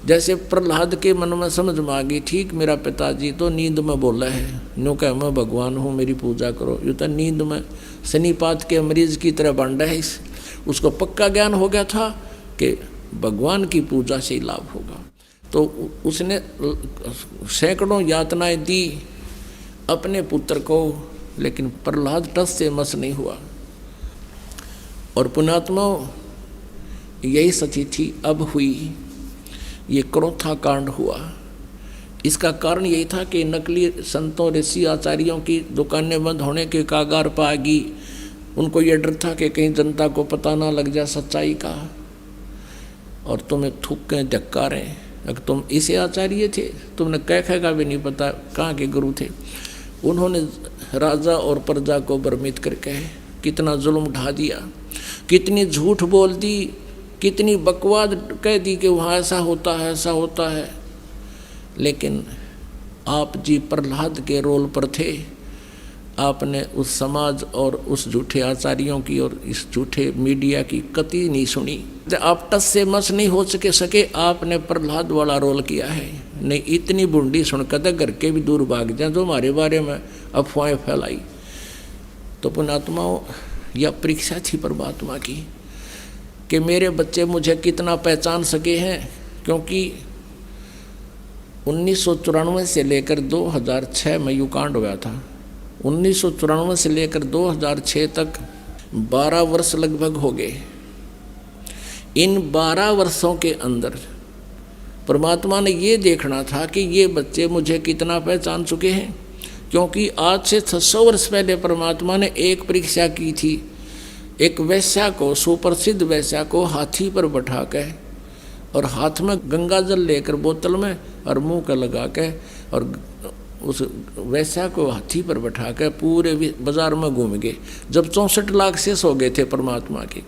जैसे प्रहलाद के मन में समझ में आ गई, ठीक मेरा पिताजी तो नींद में बोला है, नो कह मैं भगवान हूँ मेरी पूजा करो, ये तो नींद में शनिपात के मरीज की तरह बांधा है। उसको पक्का ज्ञान हो गया था कि भगवान की पूजा से ही लाभ होगा। तो उसने सैकड़ों यातनाएं दी अपने पुत्र को, लेकिन प्रहलाद टस से मस नहीं हुआ। और पुण्यात्माओं, यही सची थी अब हुई ये क्रोथा कांड हुआ। इसका कारण यही था कि नकली संतों ऋषि आचार्यों की दुकानें बंद होने के कागार पर आ गई। उनको ये डर था कि कहीं जनता को पता ना लग जाए सच्चाई का और तुम्हें थूकें धक्कारें। अगर तुम इसे आचार्य थे, तुमने कह का भी नहीं पता कहाँ के गुरु थे। उन्होंने राजा और प्रजा को भ्रमित करके कितना जुल्म ढा दिया, कितनी झूठ बोल दी, कितनी बकवाद कह दी कि वहाँ ऐसा होता है ऐसा होता है। लेकिन आप जी प्रहलाद के रोल पर थे। आपने उस समाज और उस झूठे आचार्यों की और इस झूठे मीडिया की कतई नहीं सुनी। आप टस से मस नहीं हो सके आपने प्रहलाद वाला रोल किया है। नहीं इतनी बूंदी सुनकर तो घर के भी दूर भाग जाए जो हमारे बारे में अफवाहें फैलाई। तो पुण्यात्माओं, यह परीक्षा थी परमात्मा की कि मेरे बच्चे मुझे कितना पहचान सके हैं। क्योंकि 1994 से लेकर 2006 में युकांड हुआ था। 1994 से लेकर 2006 तक 12 वर्ष लगभग हो गए। इन 12 वर्षों के अंदर परमात्मा ने ये देखना था कि ये बच्चे मुझे कितना पहचान चुके हैं। क्योंकि आज से 600 वर्ष पहले परमात्मा ने एक परीक्षा की थी। एक वैश्या को, सुप्रसिद्ध वैश्या को हाथी पर बैठा के और हाथ में गंगा जल लेकर बोतल में और मुंह का लगा के और उस वैश्या को हाथी पर बैठा कर पूरे बाजार में घूम गए। जब 64 लाख शेष हो गए थे परमात्मा के,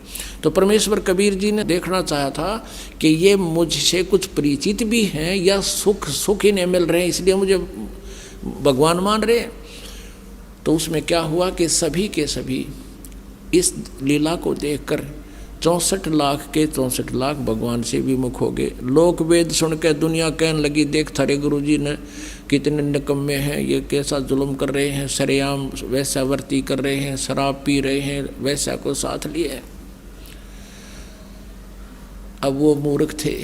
तो परमेश्वर कबीर जी ने देखना चाहा था कि ये मुझसे कुछ परिचित भी हैं या सुख ही नहीं मिल रहे हैं इसलिए मुझे भगवान मान रहे। तो उसमें क्या हुआ कि सभी के सभी इस लीला को देखकर 64 लाख के 64 लाख भगवान से विमुख हो गए। लोक वेद सुन के दुनिया कहने लगी, देख थारे गुरु जी ने कितने निकम्मे हैं, ये कैसा जुल्म कर रहे हैं, सरेआम वैश्यावर्ती कर रहे हैं, शराब पी रहे हैं, वैश्या को साथ लिए। अब वो मूर्ख थे।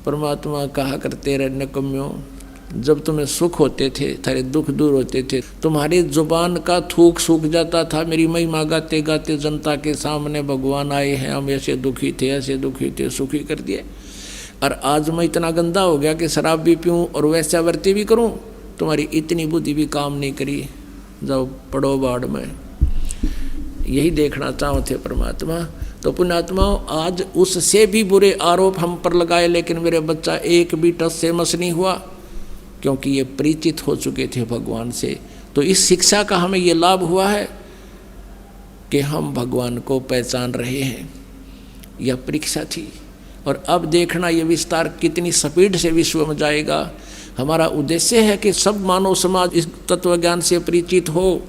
परमात्मा कहा करते रहे, निकम्यों जब तुम्हें सुख होते थे, थारे दुख दूर होते थे, तुम्हारी जुबान का थूक सूख जाता था। मेरी महिमा गाते गाते जनता के सामने भगवान आए हैं, हम ऐसे दुखी थे, सुखी कर दिए। और आज मैं इतना गंदा हो गया कि शराब भी पीऊँ और वैश्यावर्ती भी करूँ, तुम्हारी इतनी बुद्धि भी काम नहीं करी, जाओ पड़ो बाढ़ में। यही देखना चाहते थे परमात्मा। तो पुण्यात्माओं, आज उससे भी बुरे आरोप हम पर लगाए, लेकिन मेरे बच्चा एक भी टस से मस नहीं हुआ, क्योंकि ये परिचित हो चुके थे भगवान से। तो इस शिक्षा का हमें ये लाभ हुआ है कि हम भगवान को पहचान रहे हैं। यह परीक्षा थी। और अब देखना ये विस्तार कितनी स्पीड से विश्व में जाएगा। हमारा उद्देश्य है कि सब मानव समाज इस तत्वज्ञान से परिचित हो,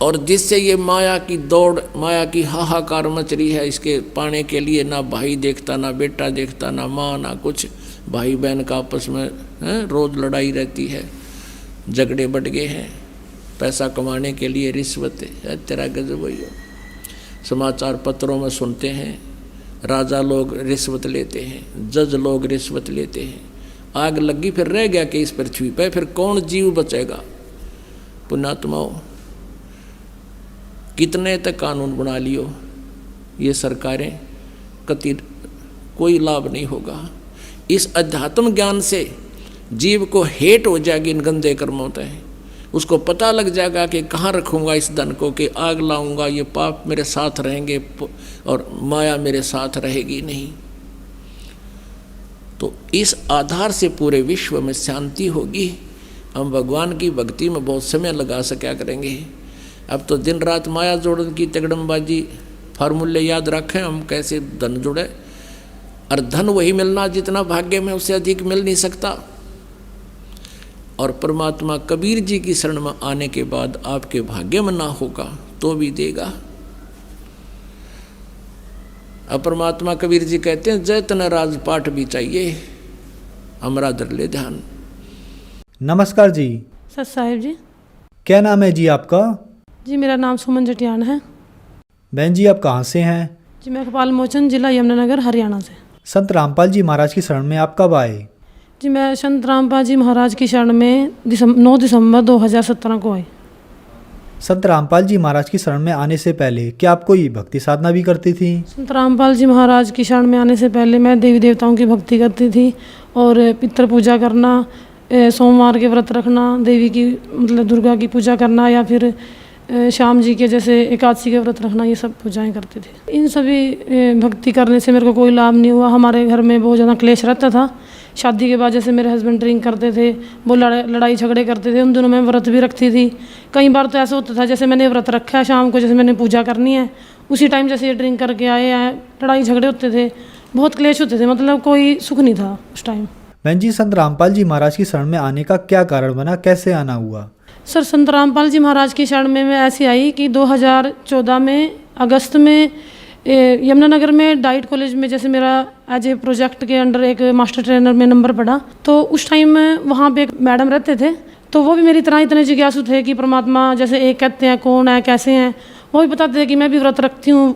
और जिससे ये माया की दौड़, माया की हाहाकार मच रही है, इसके पाने के लिए ना भाई देखता, ना बेटा देखता, ना माँ, ना कुछ। भाई बहन का आपस में रोज़ लड़ाई रहती है, झगड़े बढ़ गए हैं, पैसा कमाने के लिए रिश्वत है। तेरा गजब हो। समाचार पत्रों में सुनते हैं, राजा लोग रिश्वत लेते हैं, जज लोग रिश्वत लेते हैं। आग लगी फिर रह गया कि इस पृथ्वी पर फिर कौन जीव बचेगा। पुण्यात्माओं, कितने तक कानून बना लियो ये सरकारें, कति कोई लाभ नहीं होगा। इस अध्यात्म ज्ञान से जीव को हेट हो जाएगी इन गंदे कर्मों से। उसको पता लग जाएगा कि कहाँ रखूँगा इस धन को, कि आग लाऊंगा, ये पाप मेरे साथ रहेंगे और माया मेरे साथ रहेगी नहीं। तो इस आधार से पूरे विश्व में शांति होगी। हम भगवान की भक्ति में बहुत समय लगा सका करेंगे। अब तो दिन रात माया जोड़न की तगड़मबाजी फार्मूले याद रखें हम कैसे धन जुड़े, और धन वही मिलना जितना भाग्य में, उससे अधिक मिल नहीं सकता। और परमात्मा कबीर जी की शरण में आने के बाद आपके भाग्य में ना होगा तो भी देगा। अब परमात्मा कबीर जी कहते हैं जैतन राजपाट भी चाहिए, हमारा धर ले ध्यान। नमस्कार जी। सत साहिब जी। क्या नाम है जी आपका? जी मेरा नाम सुमन जटियान है। बहन जी आप कहाँ से हैं? जी मैं कपाल मोचन, जिला यमुनानगर, हरियाणा से। संत रामपाल जी महाराज की शरण में आप कब आए? जी मैं संत रामपाल जी महाराज की शरण में 9 दिसंबर 2017 को आई। संत रामपाल जी महाराज की शरण में आने से पहले क्या आप कोई भक्ति साधना भी करती थी? संत रामपाल जी महाराज की शरण में आने से पहले मैं देवी देवताओं की भक्ति करती थी और पितृ पूजा करना, सोमवार के व्रत रखना, देवी की मतलब दुर्गा की पूजा करना या फिर श्याम जी के जैसे एकादशी के व्रत रखना, ये सब पूजाएं करते थे। इन सभी भक्ति करने से मेरे को कोई लाभ नहीं हुआ। हमारे घर में बहुत ज़्यादा क्लेश रहता था। शादी के बाद जैसे मेरे हस्बैंड ड्रिंक करते थे, वो लड़ाई झगड़े करते थे। उन दिनों मैं व्रत भी रखती थी। कई बार तो ऐसा होता था जैसे मैंने व्रत रखा है, शाम को जैसे मैंने पूजा करनी है, उसी टाइम जैसे ये ड्रिंक करके आए हैं, लड़ाई झगड़े होते थे, बहुत क्लेश होते थे, मतलब कोई सुख नहीं था उस टाइम। बहन जी संत रामपाल जी महाराज की शरण में आने का क्या कारण बना, कैसे आना हुआ? सर संत रामपाल जी महाराज की शरण में मैं ऐसी आई कि 2014 में अगस्त में यमुनानगर में डाइट कॉलेज में जैसे मेरा एज ए प्रोजेक्ट के अंडर एक मास्टर ट्रेनर में नंबर पड़ा, तो उस टाइम वहाँ पे एक मैडम रहते थे, तो वो भी मेरी तरह इतने जिज्ञासु थे कि परमात्मा जैसे एक कहते हैं कौन है, कैसे हैं। वो भी बताते थे कि मैं भी व्रत रखती हूँ।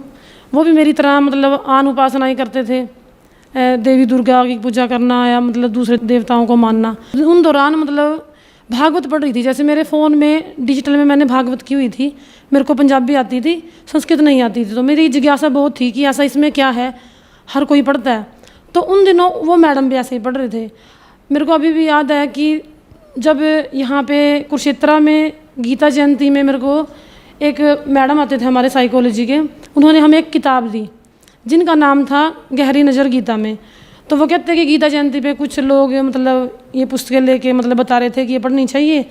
वो भी मेरी तरह मतलब आन उपासनाएँ करते थे, देवी दुर्गा की पूजा करना या मतलब दूसरे देवताओं को मानना। उन दौरान मतलब भागवत पढ़ रही थी, जैसे मेरे फ़ोन में डिजिटल में मैंने भागवत की हुई थी। मेरे को पंजाबी आती थी, संस्कृत नहीं आती थी, तो मेरी जिज्ञासा बहुत थी कि ऐसा इसमें क्या है, हर कोई पढ़ता है। तो उन दिनों वो मैडम भी ऐसे ही पढ़ रहे थे। मेरे को अभी भी याद है कि जब यहाँ पे कुरुक्षेत्रा में गीता जयंती में मेरे को एक मैडम आते थे हमारे साइकोलॉजी के, उन्होंने हमें एक किताब दी जिनका नाम था गहरी नज़र गीता में। तो वो कहते हैं कि गीता जयंती पे कुछ लोग मतलब ये पुस्तकें लेके मतलब बता रहे थे कि ये पढ़नी चाहिए।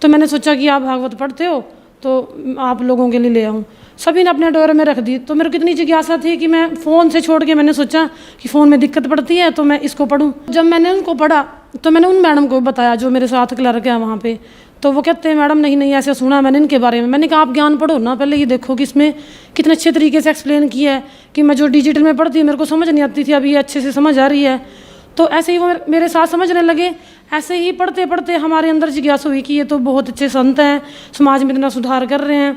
तो मैंने सोचा कि आप भागवत पढ़ते हो तो आप लोगों के लिए ले आऊँ। सभी ने अपने डोर में रख दी। तो मेरे को इतनी जिज्ञासा थी कि मैं फ़ोन से छोड़ के मैंने सोचा कि फ़ोन में दिक्कत पड़ती है तो मैं इसको पढूं। जब मैंने उनको पढ़ा तो मैंने उन मैडम को बताया जो मेरे साथ क्लर्क है वहाँ पे। तो वो कहते हैं मैडम नहीं ऐसे सुना मैंने इनके बारे में। मैंने कहा आप ज्ञान पढ़ो ना, पहले ये देखो कि इसमें कितने अच्छे तरीके से एक्सप्लेन किया है कि मैं जो डिजिटल में पढ़ती हूँ मेरे को समझ नहीं आती थी, अभी ये अच्छे से समझ आ रही है। तो ऐसे ही वो मेरे साथ समझने लगे। ऐसे ही पढ़ते पढ़ते हमारे अंदर जिज्ञासा हुई कि ये तो बहुत अच्छे संत हैं, समाज में इतना सुधार कर रहे हैं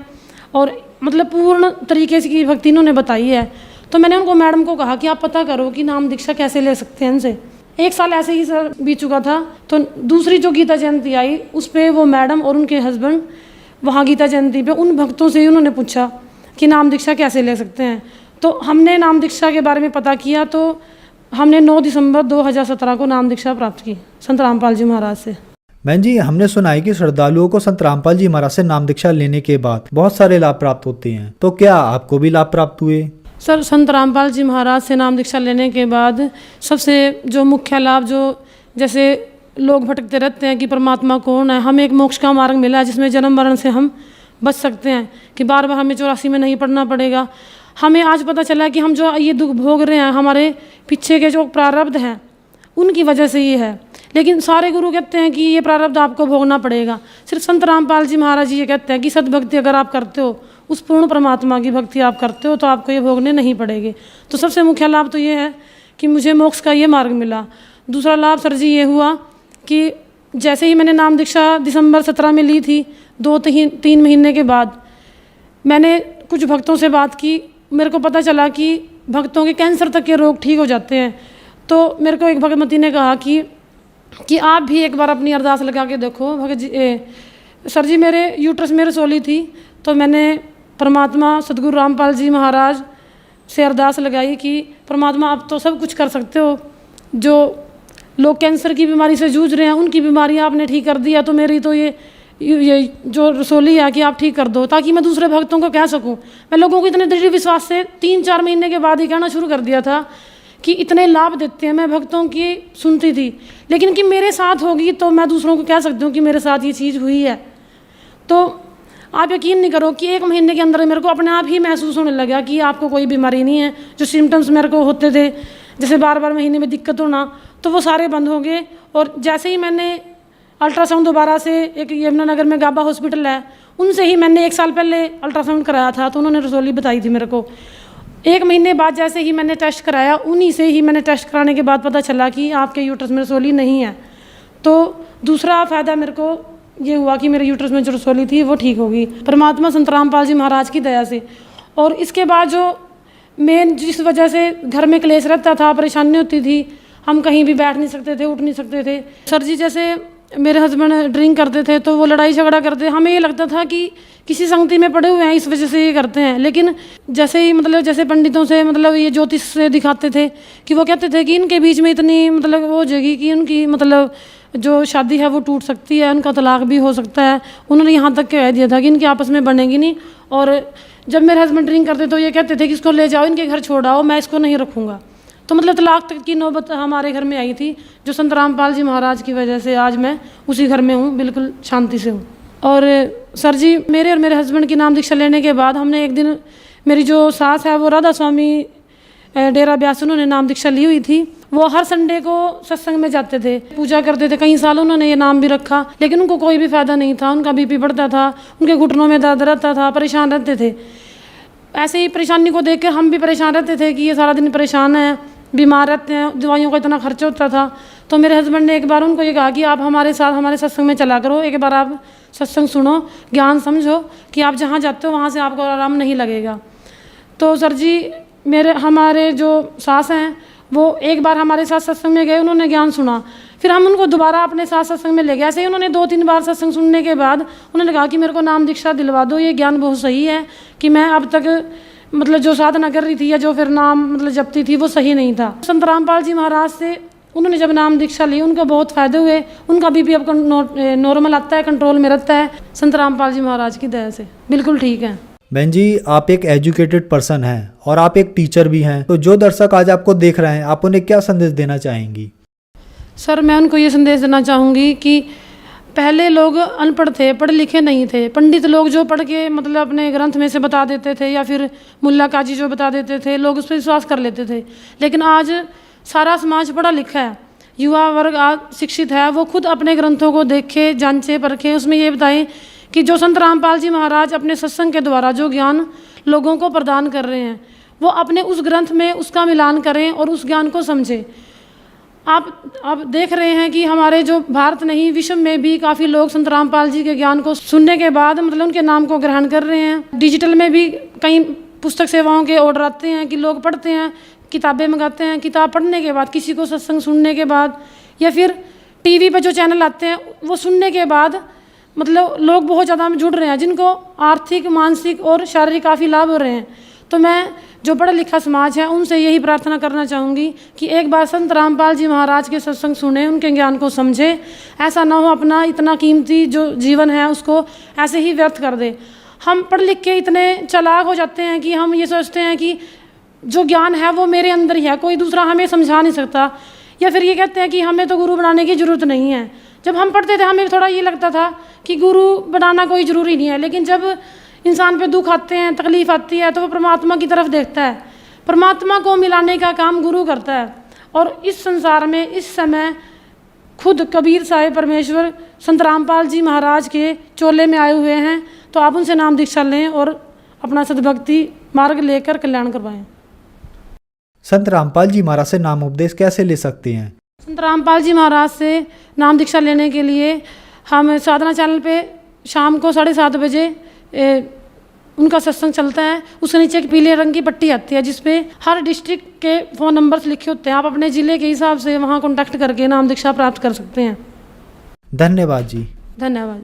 और मतलब पूर्ण तरीके से की भक्ति इन्होंने बताई है। तो मैंने उनको मैडम को कहा कि आप पता करो कि नाम दीक्षा कैसे ले सकते हैं इनसे। 1 साल ऐसे ही सर बीत चुका था। तो दूसरी जो गीता जयंती आई उस पर वो मैडम और उनके हस्बैंड वहाँ गीता जयंती पे उन भक्तों से ही उन्होंने पूछा कि नाम दीक्षा कैसे ले सकते हैं। तो हमने नाम दीक्षा के बारे में पता किया तो हमने 9 दिसंबर 2017 को नाम दीक्षा प्राप्त की संत रामपाल जी महाराज से। बहन जी हमने सुना है कि श्रद्धालुओं को संत रामपाल जी महाराज से नाम दीक्षा लेने के बाद बहुत सारे लाभ प्राप्त होते हैं, तो क्या आपको भी लाभ प्राप्त हुए? सर संत रामपाल जी महाराज से नाम दीक्षा लेने के बाद सबसे जो मुख्य लाभ, जो जैसे लोग भटकते रहते हैं कि परमात्मा कौन है, हमें एक मोक्ष का मार्ग मिला है जिसमें जन्म मरण से हम बच सकते हैं कि बार बार हमें 84 में नहीं पढ़ना पड़ेगा। हमें आज पता चला कि हम जो ये दुख भोग रहे हैं हमारे पीछे के जो प्रारब्ध हैं उनकी वजह से ये है। लेकिन सारे गुरु कहते हैं कि ये प्रारब्ध आपको भोगना पड़ेगा। सिर्फ संत रामपाल जी महाराज जी ये कहते हैं कि सद्भक्ति अगर आप करते हो, उस पूर्ण परमात्मा की भक्ति आप करते हो तो आपको ये भोगने नहीं पड़ेंगे। तो सबसे मुख्य लाभ तो ये है कि मुझे मोक्ष का ये मार्ग मिला। दूसरा लाभ सर जी ये हुआ कि जैसे ही मैंने नाम दीक्षा दिसंबर 17 में ली थी, 2-3 महीने के बाद मैंने कुछ भक्तों से बात की। मेरे को पता चला कि भक्तों के कैंसर तक के रोग ठीक हो जाते हैं। तो मेरे को एक भगवती ने कहा कि आप भी एक बार अपनी अरदास लगा के देखो। भगत जी सर जी मेरे यूट्रस में रसोली थी, तो मैंने परमात्मा सदगुरु रामपाल जी महाराज से अरदास लगाई कि परमात्मा आप तो सब कुछ कर सकते हो, जो लोग कैंसर की बीमारी से जूझ रहे हैं उनकी बीमारियां आपने ठीक कर दिया, तो मेरी तो ये जो रसोली है कि आप ठीक कर दो, ताकि मैं दूसरे भक्तों को कह सकूं। मैं लोगों को इतने दृढ़ विश्वास से 3-4 महीने के बाद ही कहना शुरू कर दिया था कि इतने लाभ देते हैं। मैं भक्तों की सुनती थी, लेकिन कि मेरे साथ होगी तो मैं दूसरों को कह सकती हूँ कि मेरे साथ ये चीज़ हुई है। तो आप यकीन नहीं करो कि 1 महीने के अंदर मेरे को अपने आप ही महसूस होने लगा कि आपको कोई बीमारी नहीं है। जो सिम्टम्स मेरे को होते थे, जैसे बार महीने में दिक्कत होना, तो वो सारे बंद हो गए। और जैसे ही मैंने अल्ट्रासाउंड दोबारा से एक यमुनानगर में गाबा हॉस्पिटल है, उनसे ही मैंने 1 साल पहले अल्ट्रासाउंड कराया था, तो उन्होंने रसोली बताई थी मेरे को। 1 महीने बाद जैसे ही मैंने टेस्ट कराया, उन्हीं से ही मैंने टेस्ट कराने के बाद पता चला कि आपके यूट्रस में रसोली नहीं है। तो दूसरा फ़ायदा मेरे को ये हुआ कि मेरे यूट्रस में जो रसोली थी वो ठीक होगी, परमात्मा संत रामपाल जी महाराज की दया से। और इसके बाद जो मेन जिस वजह से घर में क्लेश रहता था, परेशानी होती थी, हम कहीं भी बैठ नहीं सकते थे, उठ नहीं सकते थे। सर जी जैसे मेरे हस्बैंड ड्रिंक करते थे तो वो लड़ाई झगड़ा करते, हमें ये लगता था कि किसी संगति में पड़े हुए हैं इस वजह से ये करते हैं। लेकिन जैसे ही जैसे पंडितों से ये ज्योतिष से दिखाते थे कि वो कहते थे कि इनके बीच में इतनी वो हो जाएगी कि उनकी जो शादी है वो टूट सकती है, उनका तलाक भी हो सकता है। उन्होंने यहाँ तक कह दिया था कि इनके आपस में बनेगी नहीं। और जब मेरे हस्बैंड ड्रिंक करते तो ये कहते थे कि इसको ले जाओ, इनके घर छोड़ाओ, मैं इसको नहीं रखूँगा। तो तलाक तक की नौबत हमारे घर में आई थी, जो संत रामपाल जी महाराज की वजह से आज मैं उसी घर में हूँ, बिल्कुल शांति से हूँ। और सर जी मेरे और मेरे हस्बैंड की नाम दीक्षा लेने के बाद हमने एक दिन, मेरी जो सास है वो राधा स्वामी डेरा ब्यास, उन्होंने नाम दीक्षा ली हुई थी। वो हर संडे को सत्संग में जाते थे, पूजा करते थे। कई साल उन्होंने ये नाम भी रखा, लेकिन उनको कोई भी फायदा नहीं था। उनका बीपी बढ़ता था, उनके घुटनों में दर्द रहता था, परेशान रहते थे। ऐसे ही परेशानी को देख कर हम भी परेशान रहते थे कि ये सारा दिन परेशान है, बीमार रहते हैं, दवाइयों का इतना खर्चा होता था। तो मेरे हस्बैंड ने एक बार उनको ये कहा कि आप हमारे साथ हमारे सत्संग में चला करो, एक बार आप सत्संग सुनो, ज्ञान समझो कि आप जहाँ जाते हो वहाँ से आपको आराम नहीं लगेगा। तो सर जी हमारे जो सास हैं वो एक बार हमारे साथ सत्संग में गए, उन्होंने ज्ञान सुना, फिर हम उनको दोबारा अपने साथ सत्संग में ले गए। ऐसे ही उन्होंने 2-3 बार सत्संग सुनने के बाद उन्होंने कहा कि मेरे को नाम दीक्षा दिलवा दो, ये ज्ञान बहुत सही है कि मैं अब तक जो साधना कर रही थी या जो फिर नाम जपती थी वो सही नहीं था। संत रामपाल जी महाराज से उन्होंने जब नाम दीक्षा ली, उनको बहुत फ़ायदे हुए। उनका बीपी अब नॉर्मल आता है, कंट्रोल में रहता है, संत रामपाल जी महाराज की दया से बिल्कुल ठीक है। बहन जी आप एक एजुकेटेड पर्सन हैं और आप एक टीचर भी हैं, तो जो दर्शक आज आपको देख रहे हैं आप उन्हें क्या संदेश देना चाहेंगी? सर मैं उनको ये संदेश देना चाहूँगी कि पहले लोग अनपढ़ थे, पढ़े लिखे नहीं थे। पंडित लोग जो पढ़ के अपने ग्रंथ में से बता देते थे या फिर मुल्ला काजी जो बता देते थे, लोग उस पर विश्वास कर लेते थे। लेकिन आज सारा समाज पढ़ा लिखा है, युवा वर्ग आज शिक्षित है, वो खुद अपने ग्रंथों को देखे, जांचे, परखे, उसमें ये बताएं कि जो संत रामपाल जी महाराज अपने सत्संग के द्वारा जो ज्ञान लोगों को प्रदान कर रहे हैं वो अपने उस ग्रंथ में उसका मिलान करें और उस ज्ञान को समझें। आप देख रहे हैं कि हमारे जो भारत नहीं विश्व में भी काफ़ी लोग संत रामपाल जी के ज्ञान को सुनने के बाद उनके नाम को ग्रहण कर रहे हैं। डिजिटल में भी कई पुस्तक सेवाओं के ऑर्डर आते हैं कि लोग पढ़ते हैं, किताबें मंगाते हैं। किताब पढ़ने के बाद, किसी को सत्संग सुनने के बाद या फिर टीवी पर जो चैनल आते हैं वो सुनने के बाद लोग बहुत ज़्यादा जुड़ रहे हैं, जिनको आर्थिक, मानसिक और शारीरिक काफ़ी लाभ हो रहे हैं। तो मैं जो पढ़ा लिखा समाज है उनसे यही प्रार्थना करना चाहूँगी कि एक बार संत रामपाल जी महाराज के सत्संग सुने, उनके ज्ञान को समझे। ऐसा ना हो अपना इतना कीमती जो जीवन है उसको ऐसे ही व्यर्थ कर दे। हम पढ़ लिख के इतने चालाक हो जाते हैं कि हम ये सोचते हैं कि जो ज्ञान है वो मेरे अंदर ही है, कोई दूसरा हमें समझा नहीं सकता। या फिर ये कहते हैं कि हमें तो गुरु बनाने की ज़रूरत नहीं है। जब हम पढ़ते थे हमें थोड़ा ये लगता था कि गुरु बनाना कोई ज़रूरी नहीं है, लेकिन जब इंसान पे दुख आते हैं, तकलीफ़ आती है, तो वो परमात्मा की तरफ देखता है। परमात्मा को मिलाने का काम गुरु करता है। और इस संसार में इस समय खुद कबीर साहिब परमेश्वर संत रामपाल जी महाराज के चोले में आए हुए हैं, तो आप उनसे नाम दीक्षा लें और अपना सद्भक्ति मार्ग लेकर कल्याण करवाएं। संत रामपाल जी महाराज से नाम उपदेश कैसे ले सकते हैं? संत रामपाल जी महाराज से नाम दीक्षा लेने के लिए हम साधना चैनल पे शाम को 7:30 बजे उनका सत्संग चलता है। उसके नीचे एक पीले रंग की पट्टी आती है जिस पे हर डिस्ट्रिक्ट के फ़ोन नंबर्स लिखे होते हैं। आप अपने ज़िले के हिसाब से वहाँ कॉन्टैक्ट करके नाम दीक्षा प्राप्त कर सकते हैं। धन्यवाद जी। धन्यवाद।